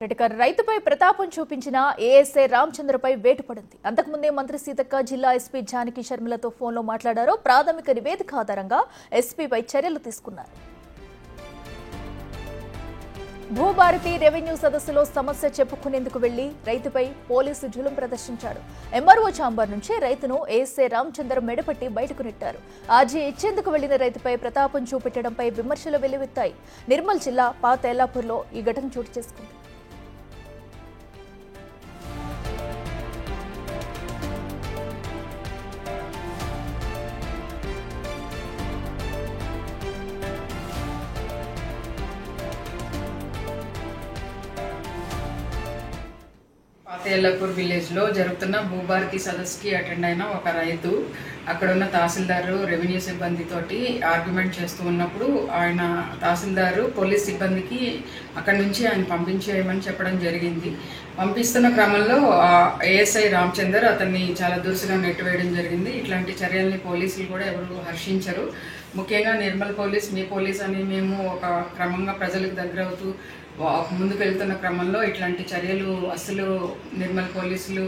రైతుపై ప్రతాపం చూపించిన ఏఎస్ఐ రామచంద్రపై వేటు పడింది. అంతకుముందే మంత్రి సీతక్క జిల్లా ఎస్పీ జానకి శర్మిలతో ఫోన్లో మాట్లాడారు. ప్రాథమిక నివేదిక ఆధారంగా ఎస్పీపై చర్యలు తీసుకున్నారు. భూభారతి రెవెన్యూ సదస్సులో సమస్య చెప్పుకునేందుకు వెళ్లి రైతుపై పోలీసు జులుం ప్రదర్శించారు. ఎంఆర్ఓ ఛాంబర్ నుంచి రైతును ఏఎస్ఐ రామచంద్ర మెడపట్టి బయటకు నెట్టారు. ఆర్జీ ఇచ్చేందుకు వెళ్లిన రైతుపై ప్రతాపం చూపెట్టడంపై విమర్శలు వెల్లువెత్తాయి. నిర్మల్ జిల్లా పాత ఎల్లాపూర్లో ఈ ఘటన చోటు చేసుకుంది. పాతేళ్లపూర్ విలేజ్ లో జరుగుతున్న భూభారతి సదస్సుకి అటెండ్ అయిన ఒక రైతు అక్కడ ఉన్న తహసీల్దారు రెవెన్యూ సిబ్బందితోటి ఆర్గ్యుమెంట్ చేస్తూ ఉన్నప్పుడు ఆయన తహసీల్దారు పోలీస్ సిబ్బందికి అక్కడి నుంచి ఆయన పంపించేయమని చెప్పడం జరిగింది. పంపిస్తున్న క్రమంలో ఏఎస్ఐ రామచందర్ అతన్ని చాలా దురుసుగా నెట్టివేయడం జరిగింది. ఇట్లాంటి చర్యల్ని పోలీసులు కూడా ఎవరు హర్షించరు. ముఖ్యంగా నిర్మల్ పోలీస్ మీ పోలీస్ అని మేము ఒక క్రమంగా ప్రజలకు దగ్గరవుతూ ముందుకు వెళ్తున్న క్రమంలో ఇట్లాంటి చర్యలు అసలు నిర్మల్ పోలీసులు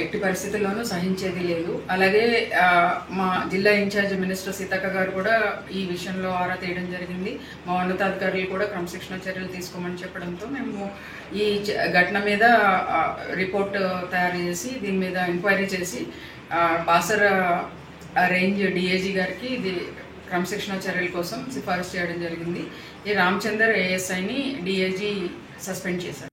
ఎట్టి పరిస్థితుల్లోనూ సహించేది లేదు. అలాగే మా జిల్లా ఇన్ఛార్జ్ మినిస్టర్ సీతక్క గారు కూడా ఈ విషయంలో ఆరా తీయడం జరిగింది. మా ఉన్నతాధికారులు కూడా క్రమశిక్షణ చర్యలు తీసుకోమని చెప్పడంతో మేము ఈ ఘటన మీద రిపోర్ట్ తయారు చేసి దీని మీద ఎంక్వైరీ చేసి బాసర రేంజ్ డిఐజీ గారికి ఇది క్రమశిక్షణ చర్యల కోసం సిఫారసు చేయడం జరిగింది. ఈ రామచందర్ ఏఎస్ఐని డిఐజీ సస్పెండ్ చేశారు.